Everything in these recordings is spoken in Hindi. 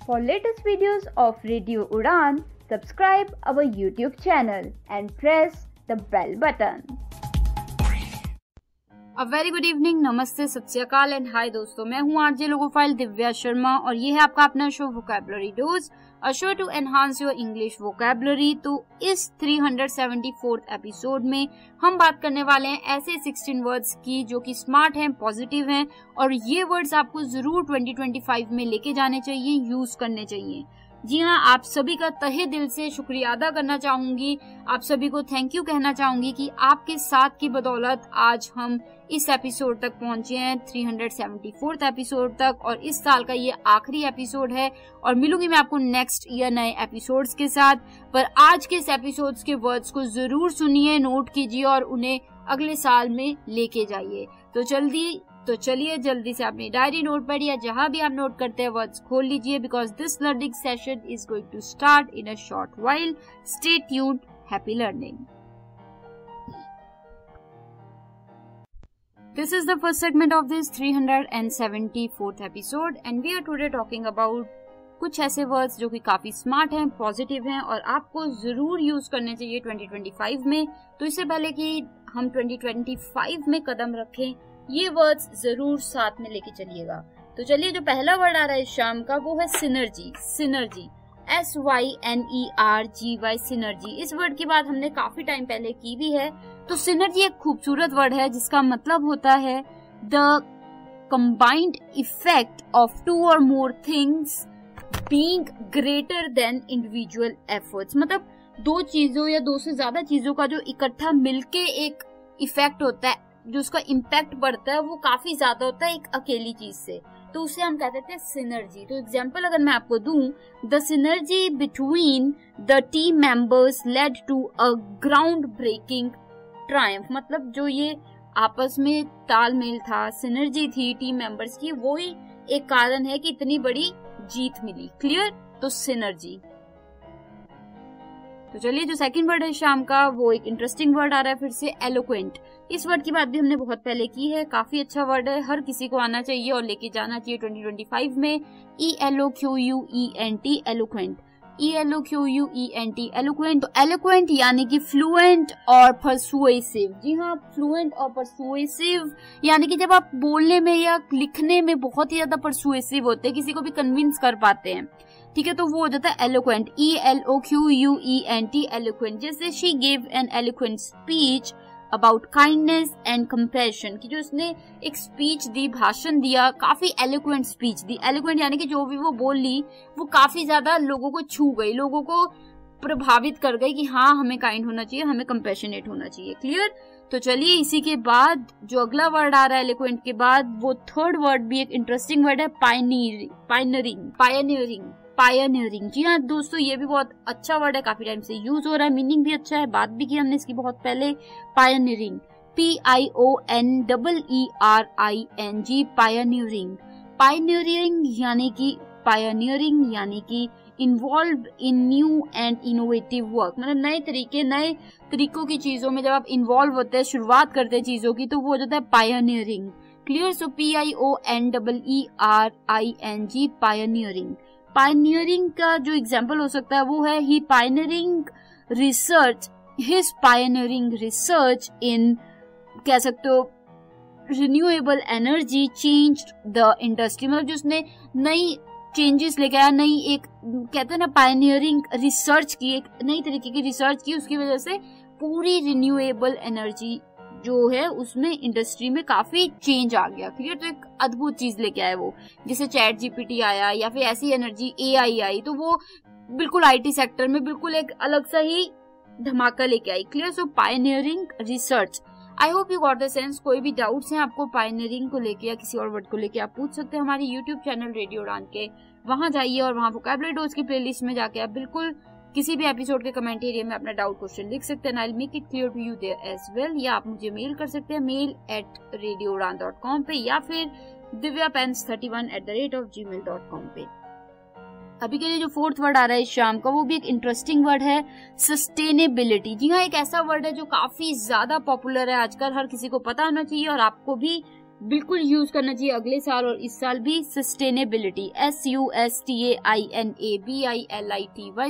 For latest videos of Radio Udan, subscribe our YouTube channel and press the bell button. A very good evening, नमस्ते, सत श्री अकाल एंड हाय दोस्तों, मैं हूँ आरजे लोगोफाइल दिव्या शर्मा और ये है आपका अपना show vocabulary dose, a show to enhance your English vocabulary. तो इस 374th एपिसोड में हम बात करने वाले हैं ऐसे 16 वर्ड्स की जो कि स्मार्ट हैं, पॉजिटिव हैं और ये वर्ड्स आपको जरूर 2025 में लेके जाने चाहिए, यूज करने चाहिए। जी हाँ, आप सभी का तहे दिल से शुक्रिया अदा करना चाहूंगी, आप सभी को थैंक यू कहना चाहूंगी कि आपके साथ की बदौलत आज हम इस एपिसोड तक पहुंचे हैं, 374th एपिसोड तक, और इस साल का ये आखिरी एपिसोड है और मिलूंगी मैं आपको नेक्स्ट ईयर नए एपिसोड्स के साथ। पर आज के इस एपिसोड्स के वर्ड्स को जरूर सुनिए, नोट कीजिए और उन्हें अगले साल में लेके जाइए। तो चलिए जल्दी से अपनी डायरी, नोटपैड या जहां भी आप नोट करते हैं वर्ड्स खोल लीजिए, because this learning session is going to start in a short while. Stay tuned, happy learning. This is the first segment of this 374th episode and we are today talking about कुछ ऐसे वर्ड्स जो कि काफी स्मार्ट हैं, पॉजिटिव हैं और आपको जरूर यूज करने चाहिए 2025 में। तो इससे पहले कि हम 2025 में कदम रखें, ये वर्ड्स जरूर साथ में लेके चलिएगा। तो चलिए, जो पहला वर्ड आ रहा है शाम का वो है सिनर्जी। Synergy, SYNERGY, synergy. इस वर्ड की बात हमने काफी टाइम पहले की भी है। तो सिनर्जी एक खूबसूरत वर्ड है जिसका मतलब होता है the combined effect of two और more things being greater than individual efforts. मतलब दो चीजों या दो से ज्यादा चीजों का जो इकट्ठा मिलके एक इफेक्ट होता है, जो उसका इम्पैक्ट बढ़ता है, वो काफी ज्यादा होता है एक अकेली चीज से। तो उसे हम कहते थे सिनर्जी। तो एग्जाम्पल अगर मैं आपको दूं, the synergy between the team members led to a ground breaking triumph. मतलब जो ये आपस में तालमेल था, सिनर्जी थी टीम मेंबर्स की, वो ही एक कारण है कि इतनी बड़ी जीत मिली। क्लियर? तो सिनर्जी। तो चलिए, जो सेकंड वर्ड है शाम का वो एक इंटरेस्टिंग वर्ड आ रहा है फिर से, एलोक्वेंट। इस वर्ड की बात भी हमने बहुत पहले की है, काफी अच्छा वर्ड है, हर किसी को आना चाहिए और लेके जाना चाहिए 2025 में। ELOQUENT, eloquent. ELOQUENT, eloquent. तो एलोक्वेंट यानी कि फ्लुएंट और परसुएसिव। जी हाँ, फ्लुएंट और परसुएसिव यानी कि जब आप बोलने में या लिखने में बहुत ही ज्यादा परसुएसिव होते हैं, किसी को भी कन्विंस कर पाते हैं, ठीक है, तो वो हो जाता है एलोक्वेंट। ELOQUENT, eloquent. जैसे she gave an eloquent speech about kindness and compassion, कि जो उसने एक स्पीच दी, भाषण दिया, काफी एलोक्वेंट स्पीच दी। एलोक्वेंट यानी कि जो भी वो बोल ली वो काफी ज्यादा लोगों को छू गई, लोगों को प्रभावित कर गई कि हाँ, हमें काइंड होना चाहिए, हमें कंपैशनेट होना चाहिए। क्लियर? तो चलिए, इसी के बाद जो अगला वर्ड आ रहा है एलोक्वेंट के बाद, वो थर्ड वर्ड भी एक इंटरेस्टिंग वर्ड है, पायनियरिंग। जी हाँ दोस्तों, ये भी बहुत अच्छा वर्ड है, काफी टाइम से यूज हो रहा है, मीनिंग भी अच्छा है, बात भी की हमने इसकी बहुत पहले। Pioneering, PIONEERING, pioneering. पायनियरिंग यानी कि involve in new and innovative work. मतलब नए तरीकों की चीजों में जब आप इन्वॉल्व होते हैं, शुरुआत करते हैं चीजों की, तो वो हो जाता है पायनियरिंग। क्लियर? सो PIONEERING, पायनियरिंग। पायनियरिंग का जो एग्जाम्पल हो सकता है वो है हिज पायनियरिंग रिसर्च इन, कह सकते हो, renewable energy changed the industry. मतलब जो उसने नई चेंजेस लेके आया, नई एक, कहते हैं ना, पायनियरिंग रिसर्च की, एक नई तरीके की रिसर्च की, उसकी वजह से पूरी रिन्यूएबल एनर्जी जो है उसमें इंडस्ट्री में काफी चेंज आ गया। क्लियर? तो एक अद्भुत चीज लेके आए वो, जैसे चैट जीपीटी आया या फिर ऐसी एनर्जी AI आई, तो वो बिल्कुल IT सेक्टर में बिल्कुल एक अलग सा ही धमाका लेके आई। Clear? So pioneering research. I hope you got the sense. कोई भी डाउट्स हैं आपको पायनियरिंग को लेके या किसी और वर्ड को लेके, आप पूछ सकते हैं हमारे यूट्यूब चैनल रेडियो उड़ान के, वहां जाइए और वहां वोकैबुलरी डोज की प्लेलिस्ट में जाके आप बिल्कुल किसी भी एपिसोड के कमेंट एरिया में अपना डाउट क्वेश्चन लिख सकते हैं, I will make it clear to you there as well. या आप मुझे मेल कर सकते हैं, mail@radioudan.com पे, या फिर divyapens31@gmail.com पे। अभी के लिए जो फोर्थ वर्ड आ रहा है इस शाम का, वो भी एक इंटरेस्टिंग वर्ड है, सस्टेनेबिलिटी। जी हाँ, एक ऐसा वर्ड है जो काफी ज्यादा पॉपुलर है आजकल, हर किसी को पता होना चाहिए और आपको भी बिल्कुल यूज करना चाहिए अगले साल और इस साल भी, सस्टेनेबिलिटी, SUSTAINABILITY,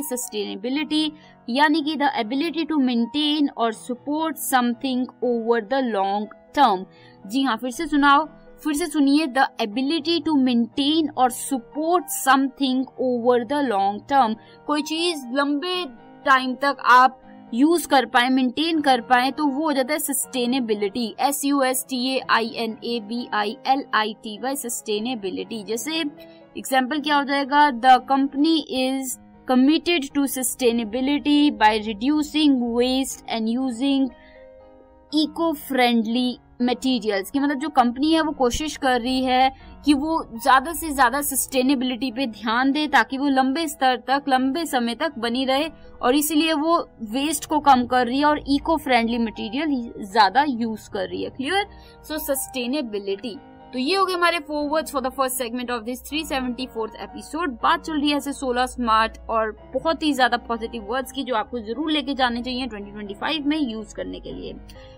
सस्टेनेबिलिटी यानी कि द एबिलिटी टू मेंटेन और support something over the long term. जी हाँ, फिर से सुनिए, द एबिलिटी टू मेंटेन और support something over the long term. कोई चीज लंबे टाइम तक आप यूज कर पाए, मेंटेन कर पाए, तो वो हो जाता है सस्टेनेबिलिटी, SUSTAINABILITY, सस्टेनेबिलिटी। जैसे एग्जाम्पल क्या हो जाएगा, the company is committed to sustainability by reducing waste and using eco friendly materials. की मतलब जो कंपनी है वो कोशिश कर रही है कि वो ज्यादा से ज्यादा सस्टेनेबिलिटी पे ध्यान दे ताकि वो लंबे स्तर तक, लंबे समय तक बनी रहे, और इसीलिए वो वेस्ट को कम कर रही है और इको फ्रेंडली मटेरियल ज्यादा यूज कर रही है। क्लियर? सो सस्टेनेबिलिटी। तो ये हो गए हमारे 4 words for the first segment of this 374th episode. बात चल रही है ऐसे 16 स्मार्ट और बहुत ही ज्यादा पॉजिटिव वर्ड्स की जो आपको जरूर लेके जाने चाहिए 2025 में यूज करने के लिए।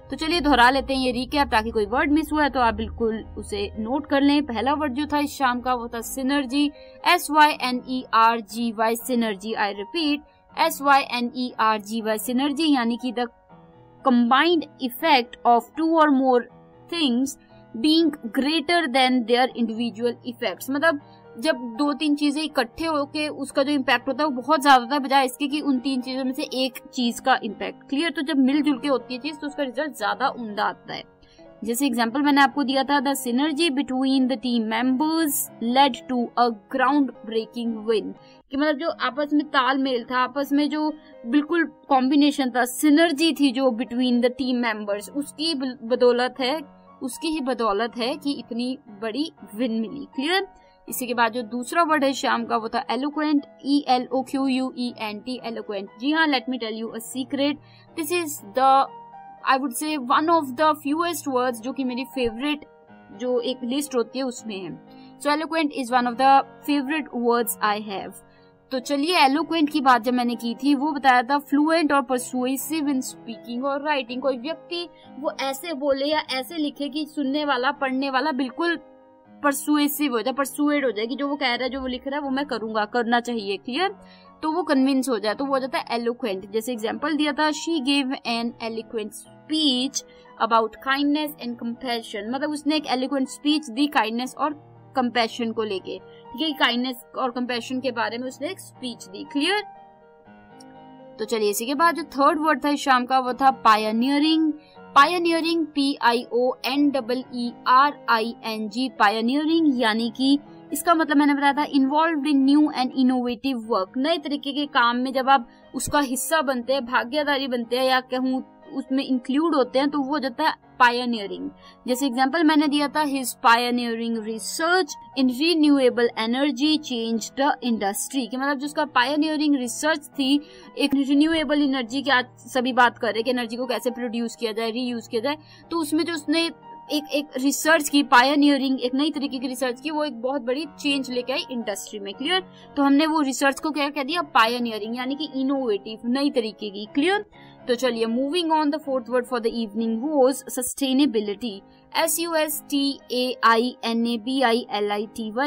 तो चलिए दोहरा लेते हैं ये रिकैप, ताकि कोई वर्ड मिस हुआ है तो आप बिल्कुल उसे नोट कर लें। पहला वर्ड जो था इस शाम का वो था synergy, SYNERGY, synergy. I repeat, SYNERGY, synergy यानी कि the combined effect of 2 or more things being greater than their individual effects। मतलब जब 2-3 चीजें इकट्ठे होके उसका जो इम्पैक्ट होता है वो बहुत ज्यादा होता है, बजाय इसके कि उन 3 चीजों में से एक चीज का इम्पैक्ट। क्लियर? तो जब मिलजुल के होती है चीज तो उसका रिजल्ट ज्यादा उम्दा आता है। जैसे एग्जांपल मैंने आपको दिया था, the synergy between the team members led to a ground breaking win. कि मतलब जो आपस में तालमेल था, आपस में जो बिल्कुल कॉम्बिनेशन था, सिनर्जी थी जो बिटवीन द टीम मेंबर्स, उसकी ही बदौलत है कि इतनी बड़ी विन मिली। क्लियर? इसी के बाद जो दूसरा वर्ड है शाम का वो था एलोक्वेंट, ELOQUENT, एलोक्वेंट। जी हाँ, let me tell you a secret, this is the I would say one of the fewest words जो कि मेरी फेवरेट जो एक लिस्ट होती है उसमें है। So eloquent is one of the favourite words I have. तो चलिए एलोक्वेंट की बात जब मैंने की थी वो बताया था फ्लुएंट और परसुएसिव इन स्पीकिंग और राइटिंग। कोई व्यक्ति वो ऐसे बोले या ऐसे लिखे कि सुनने वाला, पढ़ने वाला बिल्कुल परसुएसिव हो जाए, परसुएड हो जाए कि जो वो कह रहा है, जो वो लिख रहा है वो मैं करूंगा, करना चाहिए। क्लियर? तो वो कन्विंस हो जाए, तो वो हो जाता है एलोक्वेंट। जैसे एग्जांपल दिया था, she give an eloquent speech about kindness and compassion. मतलब उसने एक एलोक्वेंट स्पीच दी काइंडनेस और कंपैशन को लेके। ठीक है, काइंडनेस और कंपैशन के बारे में उसने एक स्पीच दी। क्लियर? तो चलिए इसी के बाद जो थर्ड वर्ड था इस शाम का वो था पायनियरिंग। पायनियरिंग, PIONEERING, पायनियरिंग यानी कि इसका मतलब मैंने बताया था involved in new and innovative work. नए तरीके के काम में जब आप उसका हिस्सा बनते हैं, भागीदारी बनते हैं, या कहूँ उसमें इंक्लूड होते हैं, तो वो हो जाता है पायनियरिंग। जैसे एग्जांपल मैंने दिया था, his pioneering research in renewable energy change the industry. कि मतलब जो उसका पायनियरिंग रिसर्च थी एक रिन्यूएबल एनर्जी की, आज सभी बात कर रहे हैं कि एनर्जी को कैसे प्रोड्यूस किया जाए, रीयूज किया जाए, तो उसमें जो उसने एक रिसर्च की, पायनियरिंग, एक नई तरीके की रिसर्च की, वो एक बहुत बड़ी चेंज लेके आई इंडस्ट्री में। क्लियर? तो हमने वो रिसर्च को क्या कह दिया, पायनियरिंग यानी कि इनोवेटिव, नई तरीके की। क्लियर? तो चलिए moving on, the fourth word for the evening was sustainability, SUSTAINABILITY,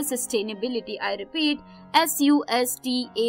sustainability. I repeat, SUSTAINABILITY,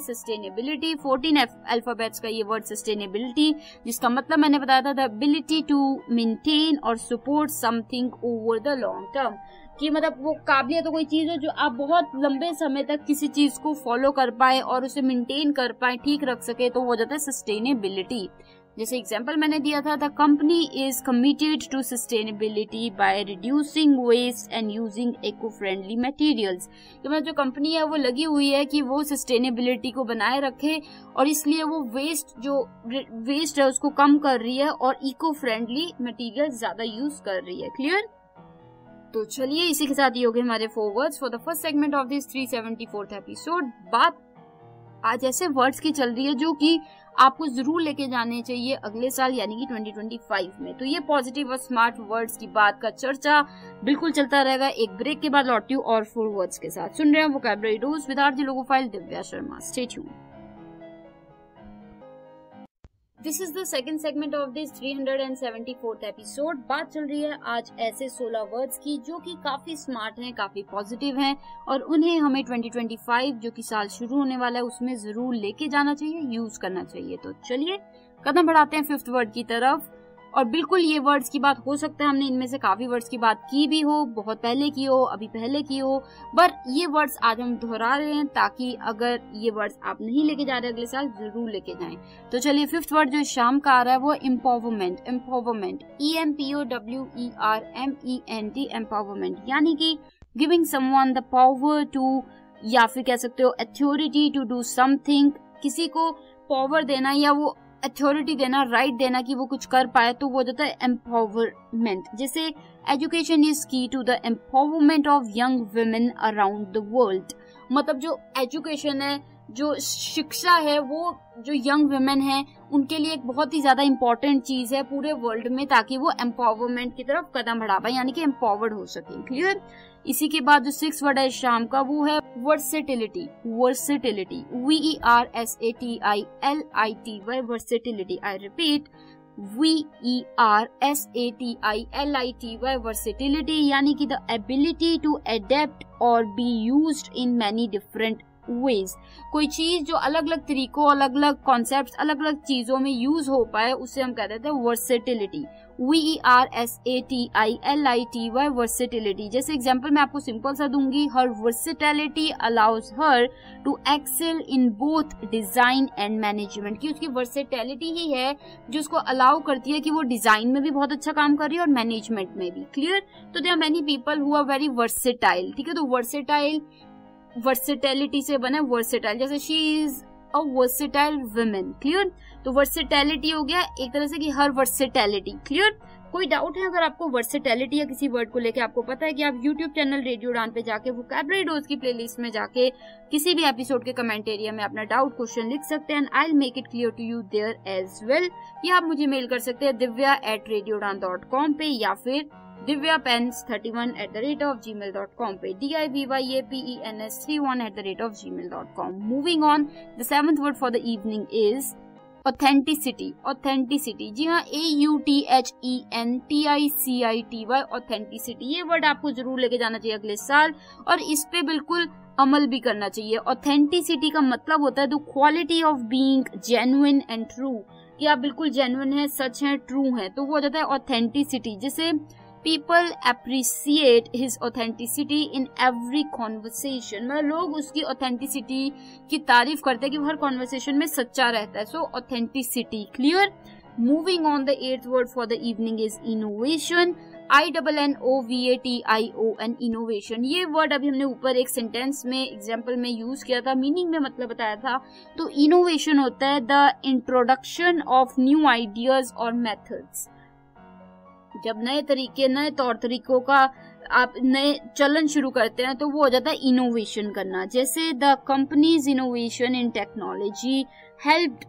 sustainability. 14 alphabets का ये वर्ड सस्टेनेबिलिटी, जिसका मतलब मैंने बताया था द एबिलिटी टू मेंटेन और support something over the long term. कि मतलब वो काबिलियत तो कोई चीज हो जो आप बहुत लंबे समय तक किसी चीज को फॉलो कर पाए और उसे मेंटेन कर पाए, ठीक रख सके, तो वो हो जाता है सस्टेनेबिलिटी। जैसे एग्जांपल मैंने दिया था, the company is committed to sustainability by reducing waste and using eco friendly materials. कि मतलब जो कंपनी है वो लगी हुई है कि वो सस्टेनेबिलिटी को बनाए रखे और इसलिए वो वेस्ट है उसको कम कर रही है और इको फ्रेंडली मटेरियल ज्यादा यूज कर रही है। क्लियर? तो चलिए इसी के साथ ये हो गए हमारे 4 words for the first segment of this 374th episode. बात आज ऐसे वर्ड्स की चल रही है जो कि आपको जरूर लेके जाने चाहिए अगले साल यानी कि 2025 में। तो ये पॉजिटिव और स्मार्ट वर्ड्स की बात का चर्चा बिल्कुल चलता रहेगा। एक ब्रेक के बाद लौटती हूँ और 4 वर्ड्स के साथ। सुन रहे हैं vocabulary dose with RJ logophile Divya Sharma. Stay tuned. This is the second segment of this 374th episode. बात चल रही है आज ऐसे 16 वर्ड्स की जो कि काफी स्मार्ट हैं, काफी पॉजिटिव हैं और उन्हें हमें 2025 जो कि साल शुरू होने वाला है उसमें जरूर लेके जाना चाहिए, यूज करना चाहिए। तो चलिए कदम बढ़ाते हैं 5th वर्ड की तरफ। और बिल्कुल ये वर्ड्स की बात हो सकता है हमने इनमें से काफी वर्ड्स की बात की भी हो, बहुत पहले की हो, अभी पहले की हो, पर ये वर्ड्स आज हम दोहरा रहे हैं ताकि अगर ये वर्ड्स आप नहीं लेके जा रहे अगले साल जरूर लेके जाएं। तो चलिए 5th वर्ड जो शाम का आ रहा है वो एम्पावरमेंट। एम्पावरमेंट EMPOWERMENT एम्पावरमेंट यानी कि giving someone the power to, या फिर कह सकते हो अथॉरिटी टू डू समथिंग। किसी को पावर देना या वो अथॉरिटी देना, राइट देना कि वो कुछ कर पाए, तो वो होता है एम्पावरमेंट। जैसे education is key to the empowerment of young women around the world. मतलब जो एजुकेशन है, जो शिक्षा है, वो जो यंग वुमेन है उनके लिए एक बहुत ही ज्यादा इंपॉर्टेंट चीज है पूरे वर्ल्ड में, ताकि वो एम्पावरमेंट की तरफ कदम बढ़ा पाए, यानी कि एम्पावर्ड हो सके। क्लियर। इसी के बाद जो 6th वर्ड है शाम का वो है versatility. Versatility WERSATILITY versatility. I repeat WERSATILITY versatility यानी कि द एबिलिटी टू अडेप्ट और be used in many different ways. कोई चीज जो अलग अलग तरीकों, अलग अलग कॉन्सेप्ट, अलग अलग चीजों में यूज हो पाए उसे हम कहते हैं वर्सेटिलिटी। WERSATILITY versatility. जैसे एग्जांपल मैं आपको सिंपल सा दूंगी, her versatility allows her to excel in both design and management. की उसकी वर्सेटिलिटी ही है जो उसको अलाउ करती है कि वो डिजाइन में भी बहुत अच्छा काम कर रही है और मैनेजमेंट में भी। क्लियर। तो there are many people who are very versatile. ठीक है। तो वर्सेटाइल वर्सेटिलिटी से बना वर्सेटाइल। जैसे she is a versatile women. Clear. तो वर्सेटिलिटी हो गया एक तरह से कि हर वर्सेटिलिटी। क्लियर। कोई डाउट है अगर आपको वर्सेटिलिटी या किसी वर्ड को लेके आपको पता है कि आप YouTube चैनल रेडियो उड़ान पे जाके वोकैबुलरी डोज की प्लेलिस्ट में जाके किसी भी एपिसोड के कमेंट एरिया में अपना डाउट क्वेश्चन लिख सकते हैं, I will make it clear to you there as well. या आप मुझे मेल कर सकते हैं divya@radioudan.com पे, या फिर divyapens31@gmail.com पे, DIVYAPENS31@gmail.com। Moving on, the 7th word for the evening is authenticity। authenticity जी हाँ, AUTHENTICITY authenticity। ये वर्ड आपको जरूर लेके जाना चाहिए अगले साल और इस पे बिल्कुल अमल भी करना चाहिए। authenticity का मतलब होता है the quality of being genuine and true, कि आप बिल्कुल जेन्युइन है, सच है, ट्रू है, तो वो हो जाता है authenticity। जैसे People appreciate his authenticity in every conversation। मतलब लोग उसकी authenticity की तारीफ करते हैं कि वो हर conversation में सच्चा रहता है। So authenticity। Clear? Moving on, the 8th word for the evening is innovation। INNOVATION innovation। ये वर्ड अभी हमने ऊपर एक सेंटेंस में एग्जाम्पल में यूज किया था, मीनिंग में मतलब बताया था। तो इनोवेशन होता है the introduction of new ideas और मेथड्स। जब नए तरीके, नए तौर तरीकों का आप नए चलन शुरू करते हैं तो वो हो जाता है इनोवेशन करना। जैसे the company's innovation in technology helped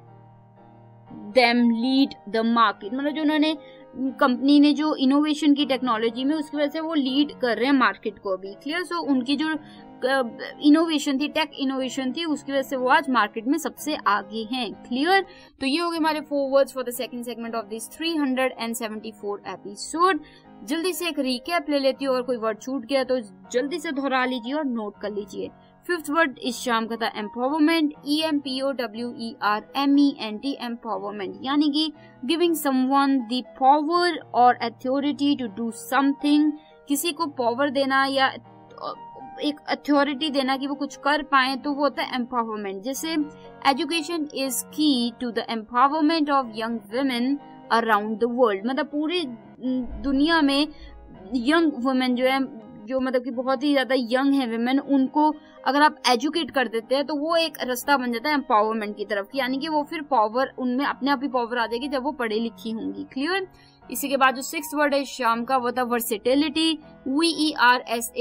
them lead the market. मतलब जो उन्होंने कंपनी ने जो इनोवेशन की टेक्नोलॉजी में, उसकी वजह से वो लीड कर रहे हैं मार्केट को भी। क्लियर। सो उनकी जो इनोवेशन थी, टेक इनोवेशन थी, उसकी वजह से वो आज मार्केट में सबसे आगे हैं। क्लियर। तो ये हो गए हमारे 4 words for the second segment of this 374 episode. जल्दी से एक रिकैप ले लेती हूँ, और कोई वर्ड छूट गया तो जल्दी से दोहरा लीजिए और नोट कर लीजिए। 5th वर्ड इस शाम का था एम्पावरमेंट। EMPOWERMENT एम्पावरमेंट यानी कि गिविंग समवन द पावर और अथॉरिटी टू डू समथिंग। किसी को पावर देना या एक अथॉरिटी देना कि वो कुछ कर पाए, तो वो होता है एम्पावरमेंट। जैसे education is key to the empowerment of young women around the world. मतलब पूरी दुनिया में यंग वुमेन जो है, जो मतलब कि बहुत ही ज्यादा यंग है वुमेन, उनको अगर आप एजुकेट कर देते हैं तो वो एक रास्ता बन जाता है एम्पावरमेंट की तरफ, यानी कि वो फिर पावर, उनमें अपने आप ही पावर आ जाएगी जब वो पढ़े लिखी होंगी। क्लियर। इसी के बाद जो 6th वर्ड है शाम का वो था versatility.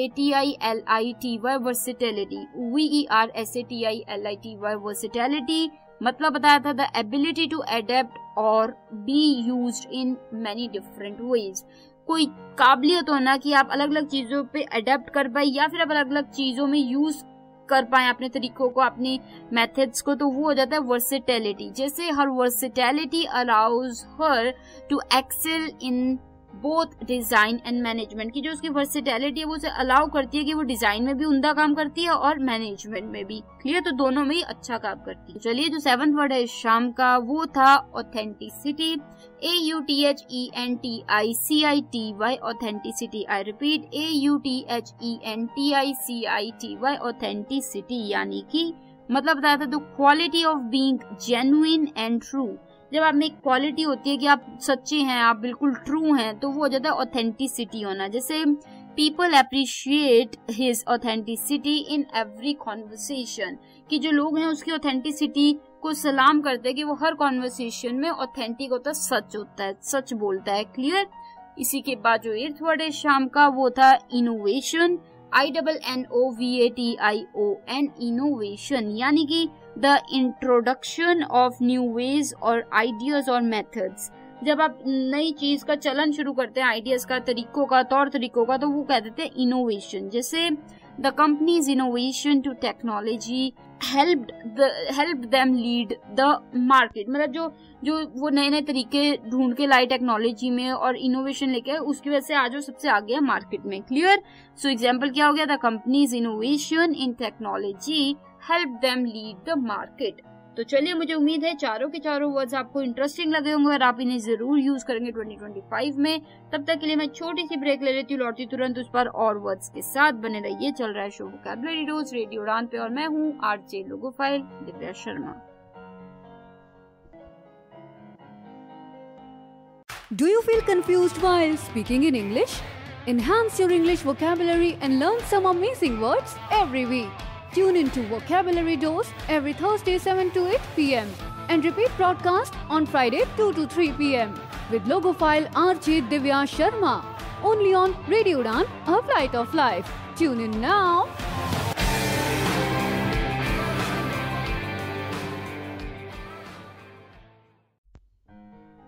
WERSATILITY versatility. WERSATILITY versatility मतलब बताया था द एबिलिटी टू अडेप्ट और be used in many different ways. कोई काबिलियत होना कि आप अलग अलग चीजों पे अडेप्ट कर पाए या फिर आप अलग अलग चीजों में यूज कर पाए अपने तरीकों को, अपनी मेथड्स को, तो वो हो जाता है वर्सेटैलिटी। जैसे her versatility allows her to excel in both design and management, की जो उसकी वर्सेटैलिटी है वो उसे अलाउ करती है कि वो डिजाइन में भी उम्दा काम करती है और मैनेजमेंट में भी। क्लियर, तो दोनों में ही अच्छा काम करती है। चलिए, जो 7th वर्ड है इस शाम का वो था authenticity. AUTHENTICITY, authenticity. I repeat, AUTHENTICITY, authenticity, यानी कि मतलब बताया था the quality of being genuine and true. जब आप में एक क्वालिटी होती है कि आप सच्चे हैं, आप बिल्कुल ट्रू हैं, तो वो हो जाता है ऑथेंटिसिटी होना। जैसे people appreciate his authenticity in every conversation, कि जो लोग हैं उसकी ऑथेंटिसिटी को सलाम करते हैं कि वो हर कॉन्वर्सेशन में ऑथेंटिक होता है, सच होता है, सच बोलता है। क्लियर। इसी के बाद जो 8th वर्ड है शाम का वो था इनोवेशन। INNOVATION, इनोवेशन, यानी कि the introduction of new ways और आइडियाज और मेथड्स। जब आप नई चीज का चलन शुरू करते हैं, आइडियाज का, तरीकों का, तौर तरीकों का, तो वो कह देते हैं इनोवेशन। जैसे the company's innovation to technology helped them lead the market, मतलब जो वो नए नए तरीके ढूंढ के लाई टेक्नोलॉजी में और इनोवेशन लेके, उसकी वजह से आज वो सबसे आगे है मार्केट में। क्लियर। सो एग्जांपल क्या हो गया, the company's innovation in technology help them lead the market. तो चलिए, मुझे उम्मीद है चारों के चारों वर्ड्स आपको इंटरेस्टिंग लगे होंगे और आप इन्हें जरूर यूज करेंगे 2025 में। तब तक के लिए मैं छोटी सी ब्रेक ले लेती हूँ, लौटती तुरंत उस पर और वर्ड्स के साथ। बने रहिए, चल रहा है शो वोकैबुलरी डोज रेडियो उड़ान पे और मैं हूँ RJ logophile Divya Sharma. Do you feel confused while speaking in English? Enhance your English vocabulary and learn some amazing words every week. Tune into Vocabulary Dose every Thursday 7 to 8 p.m. and repeat broadcast on Friday 2 to 3 p.m. with logophile RJ Divya Sharma. Only on Radio Udan, a flight of life. Tune in now.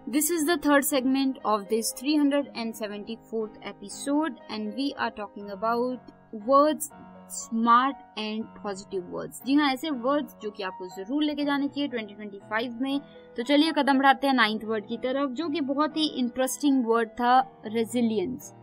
This is the third segment of this 374th episode and we are talking about words, smart and positive words. जी हाँ, ऐसे वर्ड्स जो कि आपको जरूर लेके जाने चाहिए 2025 में। तो चलिए कदम बढ़ाते हैं 9th वर्ड की तरफ, जो कि बहुत ही इंटरेस्टिंग वर्ड था, रेजिलियंस।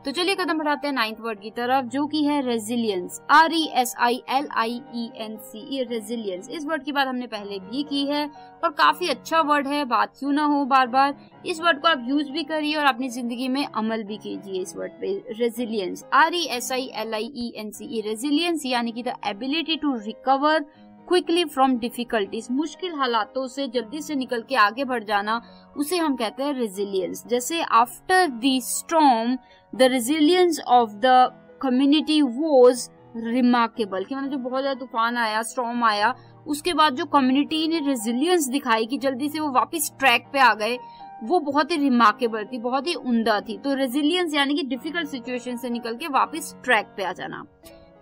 तो चलिए कदम बढ़ाते हैं 9th वर्ड की तरफ, जो कि है रेजिलियंस। RESILIENCE, resilience. इस वर्ड की बात हमने पहले भी की है और काफी अच्छा वर्ड है, बात क्यों ना हो बार बार। इस वर्ड को आप यूज भी करिए और अपनी जिंदगी में अमल भी कीजिए इस वर्ड पे, रेजिलियंस। RESILIENCE, रेजिलियंस, यानी कि the ability to recover quickly from difficulties, मुश्किल हालातों से जल्दी से निकल के आगे बढ़ जाना, उसे हम कहते हैं रेजिलियंस। जैसे after the storm the resilience of the community was remarkable, कि मतलब जो बहुत ज्यादा तूफान आया, स्टॉर्म आया, उसके बाद जो कम्युनिटी ने रेजिलियंस दिखाई कि जल्दी से वो वापस ट्रैक पे आ गए, वो बहुत ही रिमार्केबल थी, बहुत ही उम्दा थी। तो रेजिलियंस यानी कि डिफिकल्ट सिचुएशन से निकल के वापस ट्रैक पे आ जाना।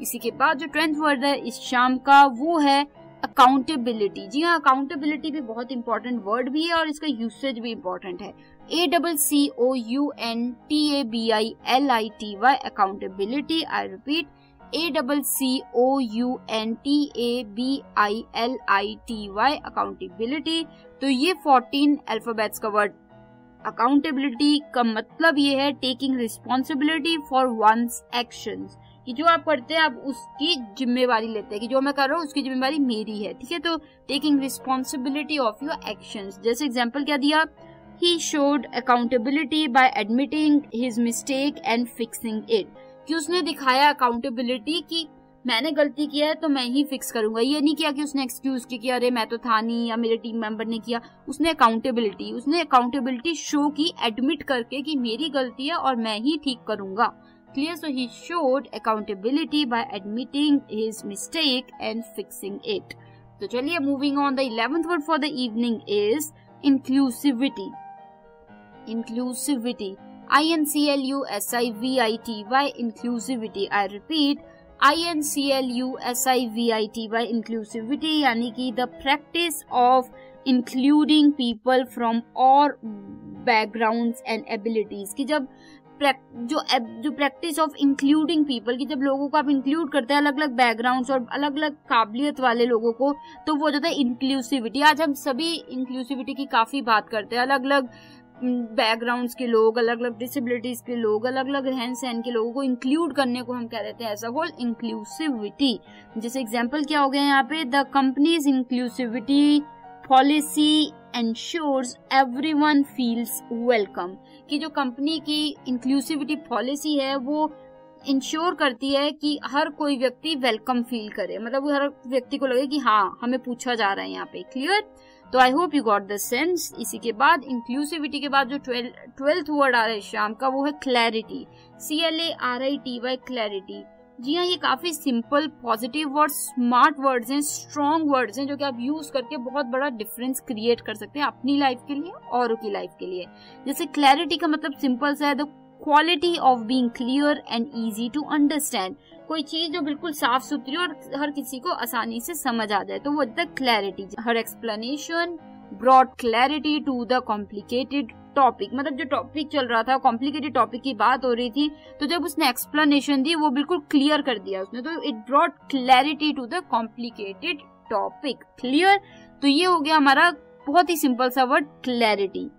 इसी के बाद जो 10th वर्ड है इस शाम का वो है अकाउंटेबिलिटी। जी हाँ, अकाउंटेबिलिटी भी बहुत इंपॉर्टेंट वर्ड भी है और इसका यूसेज भी इंपॉर्टेंट है। ACCOUNTABILITY, accountability. I repeat, ACCOUNTABILITY, accountability. तो ये 14 अल्फाबेट्स का वर्ड अकाउंटेबिलिटी का मतलब ये है taking responsibility for one's actions, कि जो आप करते हैं आप उसकी जिम्मेवारी लेते हैं, कि जो मैं कर रहा हूँ उसकी जिम्मेवारी मेरी है। ठीक है, तो taking responsibility of your actions. जैसे एग्जांपल क्या दिया, he showed accountability by admitting his mistake and fixing it, कि उसने दिखाया अकाउंटेबिलिटी कि मैंने गलती किया है तो मैं ही फिक्स करूंगा। ये नहीं किया कि उसने एक्सक्यूज की अरे मैं तो था नहीं या मेरे टीम मेंबर ने किया। उसने अकाउंटेबिलिटी शो की, एडमिट करके कि मेरी गलती है और मैं ही ठीक करूंगा। Clear? So he showed accountability by admitting his mistake and fixing it. तो चलिए moving on, the 11th word for the evening is inclusivity. Inclusivity. INCLUSIVITY, inclusivity. I repeat, INCLUSIVITY, inclusivity, यानी कि the practice of including people from all backgrounds and abilities, कि जब जो प्रैक्टिस ऑफ इंक्लूडिंग पीपल, की जब लोगों को आप इंक्लूड करते हैं, अलग अलग बैकग्राउंड्स और अलग अलग काबिलियत वाले लोगों को, तो वो जाता है इंक्लूसिविटी। आज हम सभी इंक्लूसिविटी की काफी बात करते हैं, अलग अलग बैकग्राउंड्स के लोग, अलग अलग डिसेबिलिटीज के लोग, अलग अलग रहन सहन के लोगों को इंक्लूड करने को हम कह देते हैं ऐसा होल इंक्लूसिविटी। जैसे एग्जांपल क्या हो गया यहाँ पे, the companies inclusivity policy ensures everyone feels welcome, कि जो कंपनी की इंक्लूसिविटी पॉलिसी है वो इंश्योर करती है कि हर कोई व्यक्ति वेलकम फील करे, मतलब हर व्यक्ति को लगे कि हाँ हमें पूछा जा रहा है यहाँ पे। क्लियर? तो आई hope you got the sense. इसी के बाद इंक्लूसिविटी के बाद जो 12th वर्ड आ रहा है शाम का, वो है क्लैरिटी, CLARITY, क्लैरिटी। जी हाँ, ये काफी simple, positive word, smart words हैं, स्ट्रॉन्ग वर्ड्स हैं, जो कि आप यूज करके बहुत बड़ा डिफरेंस क्रिएट कर सकते हैं अपनी लाइफ के लिए, औरों की लाइफ के लिए। जैसे क्लैरिटी का मतलब सिंपल सा है, the quality of being clear and easy to understand, कोई चीज जो बिल्कुल साफ सुथरी और हर किसी को आसानी से समझ आ जाए, तो वो होता है clarity. Her explanation brought clarity to the complicated topic, मतलब जो टॉपिक चल रहा था, कॉम्प्लिकेटेड टॉपिक की बात हो रही थी, तो जब उसने एक्सप्लेनेशन दी वो बिल्कुल क्लियर कर दिया उसने, तो it brought clarity to the complicated topic. Clear? तो ये हो गया हमारा बहुत ही सिंपल सा वर्ड क्लैरिटी।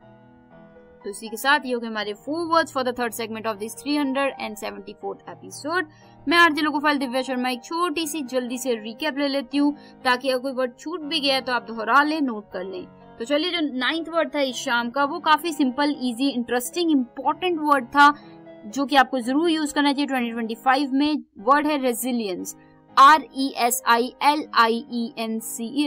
तो इसी के साथ ये हो गए हमारे 4 words for the third segment of this 374th episode. मैं आरजे लोकोफाइल दिव्या शर्मा एक छोटी सी जल्दी से रिकैप ले लेती हूँ, ताकि अगर कोई वर्ड छूट भी गया तो आप दोहरा लें, नोट कर लें। तो चलिए, जो 9th वर्ड था इस शाम का, वो काफी simple, easy, interesting, important word था, जो कि आपको जरूर यूज करना चाहिए 2025 में। वर्ड है रेजिलियंस, RESILIENCE,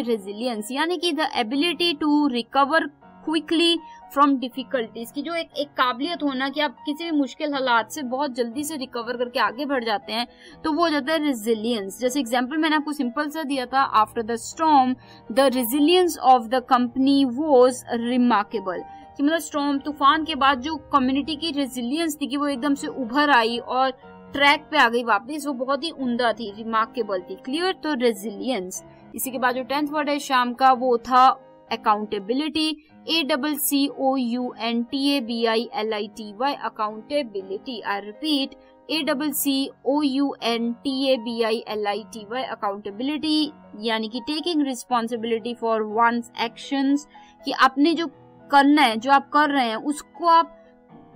रेजिलियंस, यानी कि the ability to recover quickly from difficulties, की जो एक काबिलियत होना कि आप किसी भी मुश्किल हालात से बहुत जल्दी से रिकवर करके आगे बढ़ जाते हैं, तो वो हो जाता है रेजिलियंस। जैसे एग्जांपल मैंने आपको सिंपल सा दिया था, after the storm the resilience of the company was remarkable, कि मतलब स्टॉर्म, तूफान के बाद जो कम्युनिटी की रेजिलियंस थी कि वो एकदम से उभर आई और ट्रैक पे आ गई वापस, वो बहुत ही उम्दा थी, रिमार्केबल थी। क्लियर? तो रेजिलियंस। इसी के बाद जो 10th वर्ड है शाम का, वो था accountability, ACCOUNTABILITY, accountability. I repeat, ACCOUNTABILITY, accountability, यानी कि taking responsibility for one's actions, कि आपने जो करना है, जो आप कर रहे हैं, उसको आप,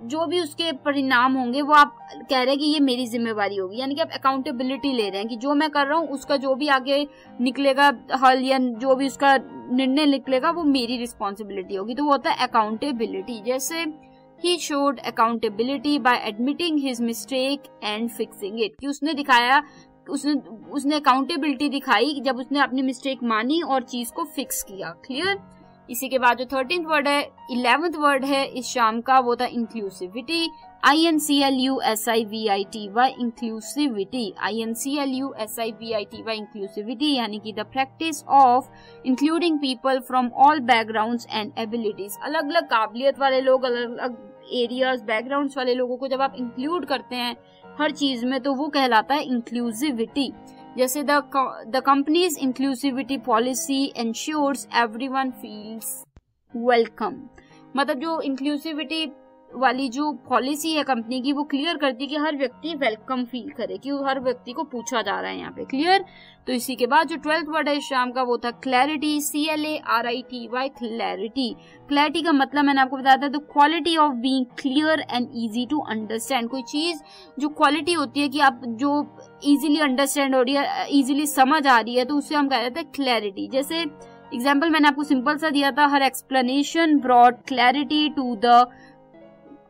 जो भी उसके परिणाम होंगे वो आप कह रहे हैं कि ये मेरी जिम्मेवारी होगी, यानी कि आप अकाउंटेबिलिटी ले रहे हैं कि जो मैं कर रहा हूँ उसका जो भी आगे निकलेगा हल या जो भी उसका निर्णय निकलेगा वो मेरी रिस्पॉन्सिबिलिटी होगी, तो वो होता है अकाउंटेबिलिटी। जैसे he showed accountability by admitting his mistake and fixing it, कि उसने दिखाया, उसने अकाउंटेबिलिटी दिखाई जब उसने अपनी मिस्टेक मानी और चीज को फिक्स किया। क्लियर? इसी के बाद जो 13th वर्ड है, 11th वर्ड है इस शाम का, वो था inclusivity, INCLUSIVITY, inclusivity, INCLUSIVITY, inclusivity, यानी कि the practice of including people from all backgrounds and abilities, अलग अलग काबिलियत वाले लोग, अलग अलग एरियाज, बैकग्राउंड्स वाले लोगों को जब आप इंक्लूड करते हैं हर चीज में, तो वो कहलाता है इंक्लूसिविटी। जैसे the companies inclusivity policy ensures everyone feels welcome, मतलब जो इंक्लूसिविटी वाली जो पॉलिसी है कंपनी की, वो क्लियर करती है कि हर व्यक्ति वेलकम फील करे, कि हर व्यक्ति को पूछा जा रहा है यहाँ पे। क्लियर? तो इसी के बाद जो 12th वर्ड है शाम का, वो था क्लैरिटी, CLARITY, क्लैरिटी। क्लैरिटी का मतलब मैंने आपको बताया था, the quality of being clear and easy to understand, कोई चीज जो क्वालिटी होती है कि आप जो इजीली अंडरस्टैंड हो रही है, इजीली समझ आ रही है, तो उससे हम कह देते हैं क्लैरिटी। जैसे एग्जाम्पल मैंने आपको सिंपल सा दिया था, her explanation brought clarity to the,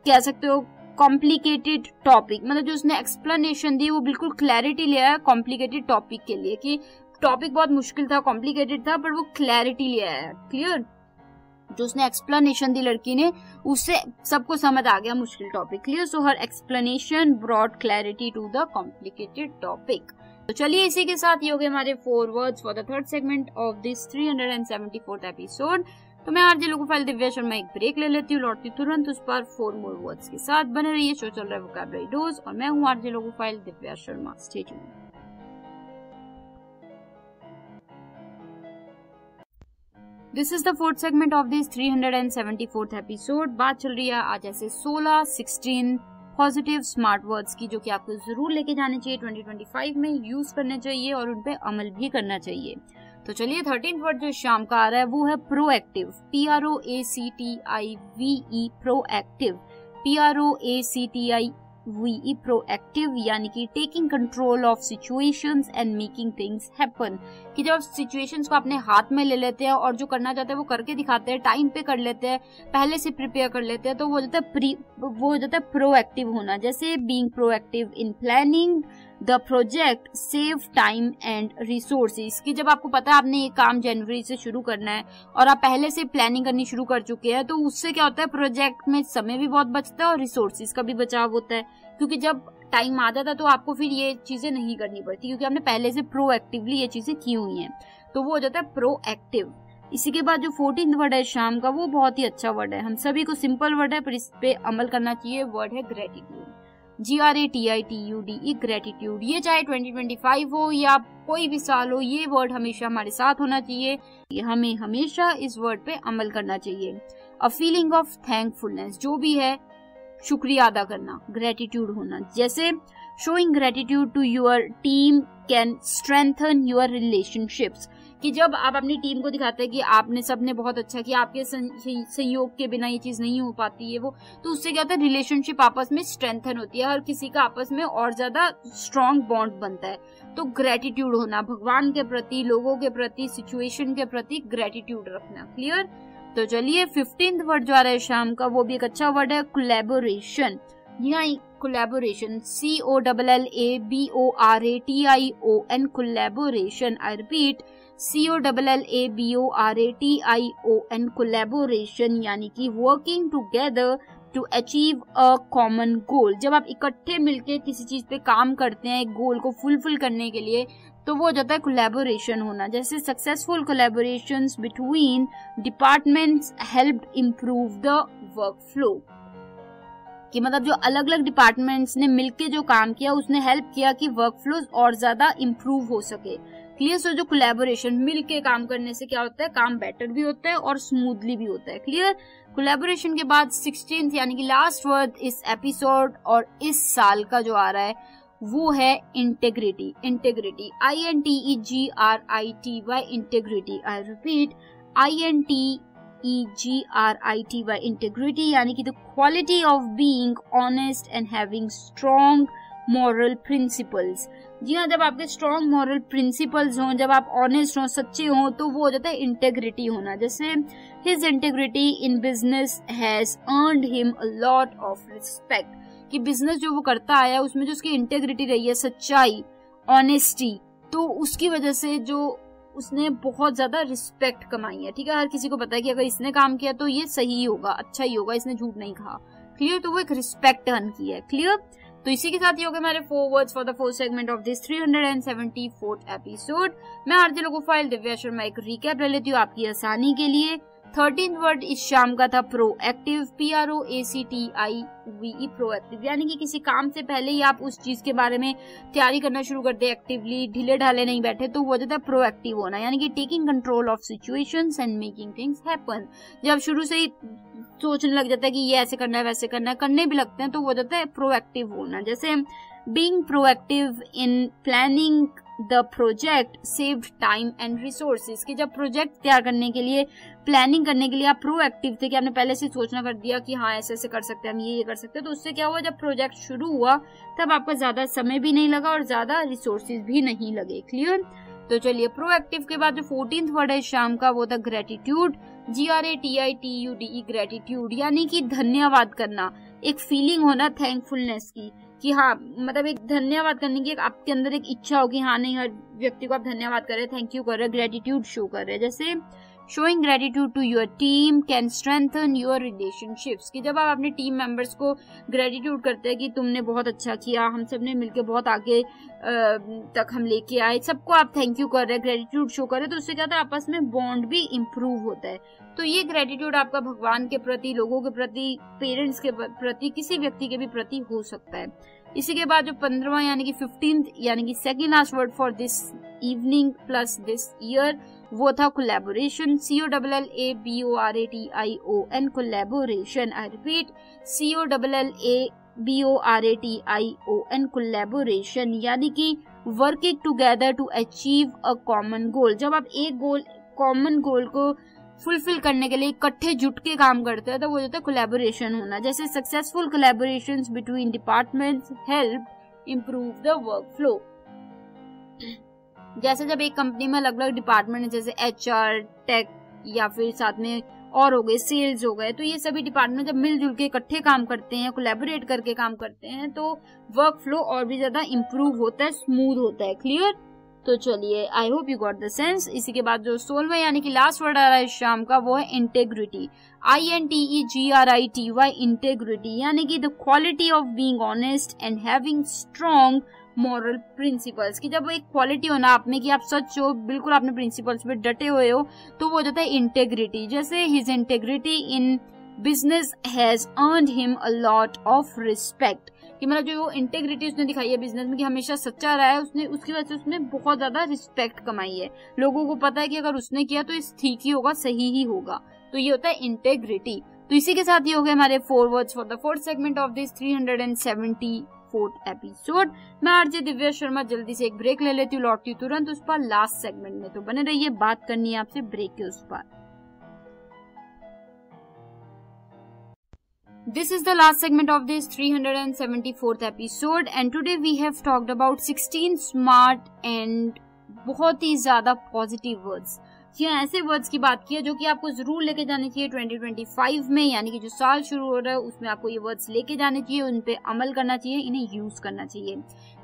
कह सकते हो, कॉम्प्लिकेटेड टॉपिक, मतलब जो उसने एक्सप्लेनेशन दी वो बिल्कुल क्लैरिटी ले आया कॉम्प्लिकेटेड टॉपिक के लिए, कि टॉपिक बहुत मुश्किल था, कॉम्प्लिकेटेड था, पर वो क्लैरिटी ले आया। क्लियर? जो उसने एक्सप्लेनेशन दी लड़की ने, उससे सबको समझ आ गया मुश्किल topic. Clear? So her explanation brought clarity to the complicated topic. तो चलिए, इसी के साथ ये हो गए हमारे 4 words for the third segment of this 374th episode. तो मैं आरजे लोकोफाइल दिव्या शर्मा एक ब्रेक ले लेती हूँ, लौटती तुरंत उस पर 4 मोर वर्ड्स के साथ। बने रहिए, शो चल रहा है वोकैबुलरी डोज और मैं हूँ RJ logophile Divya Sharma. Stay tuned. This is the 4th segment of this 374th episode. बात चल रही है आज ऐसे 16, 16, पॉजिटिव स्मार्ट वर्ड्स की जो कि आपको जरूर लेके जाने चाहिए 2025 में, यूज करने चाहिए और उन पे अमल भी करना चाहिए। तो चलिए 13th वर्ड जो शाम का आ रहा है वो है proactive, PROACTIVE, proactive, PROACTIVE, proactive यानी कि taking control of situations and making things happen, कि जब सिचुएशंस को अपने हाथ में ले लेते हैं और जो करना चाहते हैं वो करके दिखाते हैं, टाइम पे कर लेते हैं, पहले से प्रिपेयर कर लेते हैं, तो वो हो जाता है प्रोएक्टिव होना। जैसे being proactive in planning the project, save time and resources, कि जब आपको पता है आपने ये काम जनवरी से शुरू करना है और आप पहले से प्लानिंग करनी शुरू कर चुके हैं, तो उससे क्या होता है प्रोजेक्ट में समय भी बहुत बचता है और रिसोर्सेज का भी बचाव होता है, क्योंकि जब टाइम आ जाता है तो आपको फिर ये चीजें नहीं करनी पड़ती क्योंकि आपने पहले से प्रोएक्टिवली ये चीजें की हुई हैं, तो वो हो जाता है प्रोएक्टिव। इसी के बाद जो 14th वर्ड है शाम का वो बहुत ही अच्छा वर्ड है, हम सभी को सिंपल वर्ड है पर इस पे अमल करना चाहिए, वर्ड है ग्रेटिट्यूड, GRATITUDE, ग्रेटिट्यूड। ये चाहे 2025 हो या कोई भी साल हो, ये वर्ड हमेशा हमारे साथ होना चाहिए, हमें हमेशा इस वर्ड पे अमल करना चाहिए। अ फीलिंग ऑफ थैंकफुलनेस, जो भी है शुक्रिया अदा करना, ग्रेटिट्यूड होना। जैसे showing gratitude to your team can strengthen your relationships, कि जब आप अपनी टीम को दिखाते हैं कि आपने सबने बहुत अच्छा किया, आपके संयोग के बिना ये चीज नहीं हो पाती है वो, तो उससे क्या होता है रिलेशनशिप आपस में स्ट्रेंथन होती है, हर किसी का आपस में और ज्यादा स्ट्रॉन्ग बॉन्ड बनता है। तो ग्रेटिट्यूड होना, भगवान के प्रति, लोगों के प्रति, सिचुएशन के प्रति ग्रेटिट्यूड रखना। क्लियर? तो चलिए 15th वर्ड जो आ रहा है शाम का वो भी एक अच्छा वर्ड है, कोलैबोरेशन। यहाँ collaboration, COLLABORATION, collaboration. I repeat, COLLABORATION, collaboration यानी कि working together to achieve a common goal. जब आप इकट्ठे मिलकर किसी चीज पे काम करते हैं एक गोल को फुलफिल करने के लिए, तो वो हो जाता है कोलैबोरेशन होना। जैसे successful collaborations between departments helped improve the work flow, कि मतलब जो अलग अलग डिपार्टमेंट्स ने मिलके जो काम किया उसने हेल्प किया कि वर्क फ्लो और ज्यादा इम्प्रूव हो सके। क्लियर? सो जो कोलैबोरेशन, मिलके काम करने से क्या होता है काम बेटर भी होता है और स्मूथली भी होता है। क्लियर? कोलैबोरेशन के बाद 16th यानी कि लास्ट वर्ड इस एपिसोड और इस साल का जो आ रहा है वो है integrity. Integrity, INTEGRITY, integrity. I repeat, INTEGRITY, integrity यानी कि the quality of being honest and having strong moral principles. जी हाँ, जब आपके स्ट्रॉन्ग मॉरल प्रिंसिपल्स हों, जब आप ऑनेस्ट हों, सच्चे हों, तो वो हो जाता है इंटेग्रिटी होना। जैसे his integrity in business has earned him a lot of respect, कि बिजनेस जो वो करता आया उसमें जो उसकी इंटेग्रिटी रही है, सच्चाई, ऑनेस्टी, तो उसकी वजह से जो उसने बहुत ज्यादा रिस्पेक्ट कमाई है। ठीक है, हर किसी को पता है कि अगर इसने काम किया तो ये सही होगा, अच्छा ही होगा, इसने झूठ नहीं कहा। क्लियर? तो वो एक रिस्पेक्ट अर्न की है। क्लियर? तो इसी के साथ ही हो गए हमारे 4 words for the 4th segment of this 374th episode. मैं आरजे लोगो फाइल दिव्या शर्मा एक रिकैप ले लेती हूँ आपकी आसानी के लिए। 13th वर्ड इस शाम का था प्रोएक्टिव, PROACTIVE, प्रोएक्टिव यानी कि किसी काम से पहले ही आप उस चीज के बारे में तैयारी करना शुरू करते हैं, एक्टिवली ढीले ढाले नहीं बैठे, तो वो जाता है प्रोएक्टिव होना, यानी कि taking control of situations and making things happen. जब शुरू से ही सोचने लग जाता है कि ये ऐसे करना है, वैसे करना है, करने भी लगते हैं, तो वो जाता है प्रोएक्टिव होना। जैसे being proactive in planning the project saved time and resources, कि जब प्रोजेक्ट तैयार करने के लिए, प्लानिंग करने के लिए आप प्रोएक्टिव थे कि आपने पहले से सोचना कर दिया कि हाँ ऐसे ऐसे कर सकते हैं, हम ये कर सकते हैं, तो उससे क्या हुआ जब प्रोजेक्ट शुरू हुआ तब आपका ज्यादा समय भी नहीं लगा और ज्यादा रिसोर्सेज भी नहीं लगे। क्लियर? तो चलिए प्रोएक्टिव के बाद जो 14th वर्ड है शाम का वो था ग्रेटिट्यूड, GRATITUDE, ग्रेटिट्यूड यानी कि धन्यवाद करना, एक फीलिंग होना थैंकफुलनेस की, कि हाँ मतलब एक धन्यवाद करने की आपके अंदर एक इच्छा होगी, हाँ नहीं हर व्यक्ति को आप धन्यवाद कर रहे, थैंक यू कर रहे, ग्रेटिट्यूड शो कर रहे। जैसे showing gratitude to your team can strengthen your relationships, कि जब आप अपने टीम मेंबर्स को ग्रेटिट्यूड करते हैं कि तुमने बहुत अच्छा किया, हम सब ने मिलकर बहुत आगे तक हम लेके आए, सबको आप थैंक यू कर रहे हैं, ग्रेटिट्यूड शो कर रहे, तो उससे क्या होता है आपस में बॉन्ड भी इम्प्रूव होता है। तो ये ग्रेटिट्यूड आपका भगवान के प्रति, लोगों के प्रति, पेरेंट्स के प्रति, किसी व्यक्ति के भी प्रति हो सकता है। इसी के बाद जो 15वां यानी कि 15th यानी कि second last word for this evening plus this year वो था collaboration, COLLABORATION, collaboration. I repeat, COLLABORATION, BORATION collaboration, यानी कि working together to achieve a common goal. जब आप एक कॉमन गोल को फुलफिल करने के लिए इकट्ठे जुट के काम करते हैं तो वो होता है कोलैबोरेशन होना। जैसे successful collaborations between departments help improve the work flow. जैसे जब एक कंपनी में अलग अलग डिपार्टमेंट है, जैसे HR, टेक या फिर साथ में और हो गए सेल्स हो गए, तो ये सभी डिपार्टमेंट जब मिलजुल के इकट्ठे काम करते हैं, कोलैबोरेट करके काम करते हैं, तो वर्क फ्लो और भी ज्यादा इम्प्रूव होता है, स्मूथ होता है। क्लियर? तो चलिए, आई hope you got the sense. इसी के बाद जो 16वां यानी कि लास्ट वर्ड आ रहा है शाम का, वो है इंटेग्रिटी। INTEGRITY, इंटेग्रिटी, यानी कि the quality of being honest and having strong moral principles. कि जब एक क्वालिटी हो ना आप में कि आप सच हो, बिल्कुल अपने प्रिंसिपल्स पे डटे हुए हो, तो वो जाता है इंटेग्रिटी। जैसे his integrity in business has earned him a lot of respect, कि मतलब जो इंटेग्रिटी उसने दिखाई है बिजनेस में कि हमेशा सच्चा रहा है, उसने उसकी वजह से उसने बहुत ज्यादा रिस्पेक्ट कमाई है। लोगों को पता है कि अगर उसने किया तो इस ठीक ही होगा, सही ही होगा। तो ये होता है इंटेग्रिटी। तो इसी के साथ ये हो गए हमारे 4 words for the 4th segment of this 374th episode. मैं आरजे दिव्या शर्मा जल्दी से एक ब्रेक ले लेती हूँ, लौटती हूँ तुरंत उस पर लास्ट सेगमेंट में। तो बने रहिए, बात करनी है आपसे ब्रेक के उस पर। This is the last segment of this 374th episode and today we have talked about 16 smart and बहुत ही ज्यादा पॉजिटिव वर्ड्स। यहाँ ऐसे वर्ड्स की बात की है जो कि आपको जरूर लेके जाने चाहिए 2025 में, यानी कि जो साल शुरू हो रहा है उसमें आपको ये वर्ड्स लेके जाने चाहिए, उन पे अमल करना चाहिए, इन्हें यूज करना चाहिए।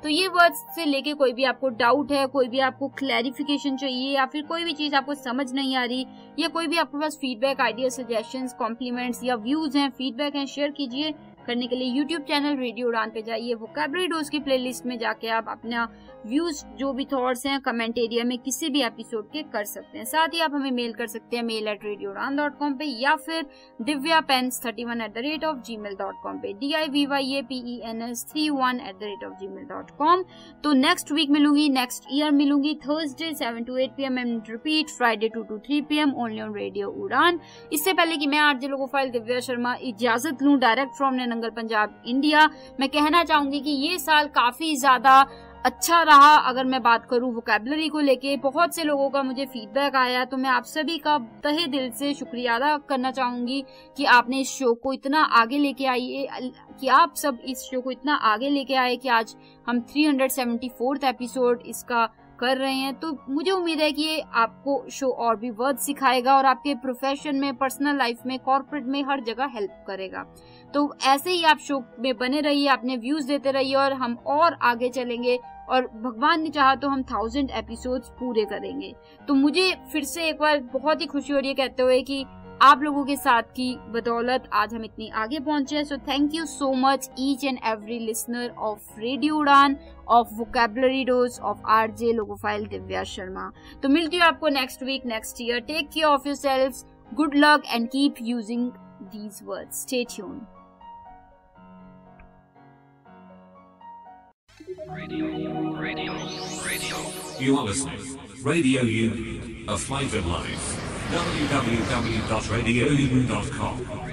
तो ये वर्ड्स से लेके कोई भी आपको डाउट है, कोई भी आपको क्लैरिफिकेशन चाहिए, या फिर कोई भी चीज आपको समझ नहीं आ रही, या कोई भी आपके पास फीडबैक, आइडिया, सजेशंस, कॉम्प्लीमेंट्स या व्यूज हैं, फीडबैक हैं, शेयर कीजिए। करने के लिए यूट्यूब चैनल रेडियो उड़ान पे जाइए, वोकैबुलरी डोज की प्लेलिस्ट में जाके आप अपना व्यूज, जो भी थॉट्स हैं, कमेंट एरिया में किसी भी एपिसोड के कर सकते हैं। साथ ही आप हमें मेल कर सकते हैं mail@radioudan.com पे, या फिर divyapens31@gmail.com पे, DIVYAPENS31@gmail.com। तो नेक्स्ट वीक मिलूंगी, नेक्स्ट ईयर मिलूंगी, Thursday 7 to 8 PM and repeat Friday 2 to 3 PM only on radio उड़ान। इससे पहले कि मैं आरजे लोगोफाइल दिव्या शर्मा इजाजत लूं direct from Nangal Punjab India, मैं कहना चाहूंगी कि ये साल काफी ज्यादा अच्छा रहा। अगर मैं बात करूं वोकैबुलरी को लेके, बहुत से लोगों का मुझे फीडबैक आया, तो मैं आप सभी का तहे दिल से शुक्रिया अदा करना चाहूंगी कि आपने इस शो को इतना आगे लेके आइए, कि आप सब इस शो को इतना आगे लेके आए कि आज हम 374th एपिसोड इसका कर रहे हैं। तो मुझे उम्मीद है कि ये आपको शो और भी वर्ड सिखाएगा और आपके प्रोफेशन में, पर्सनल लाइफ में, कॉर्पोरेट में, हर जगह हेल्प करेगा। तो ऐसे ही आप शो में बने रहिए, अपने व्यूज देते रहिए और हम और आगे चलेंगे, और भगवान ने चाहा तो हम 1000 एपिसोड्स पूरे करेंगे। तो मुझे फिर से एक बार बहुत ही खुशी हो रही है कहते हुए कि आप लोगों के साथ की बदौलत आज हम इतनी आगे पहुंचे हैं। So thank you so much each and every listener of radio Udaan, of vocabulary dose, of RJ logophile Divya Sharma. तो मिलती हूँ आपको next week, next year. Take care of yourselves, good luck and keep using these words. Stay tuned. Radio. You are listening. Radio U, a flavoured life. www.radioU.com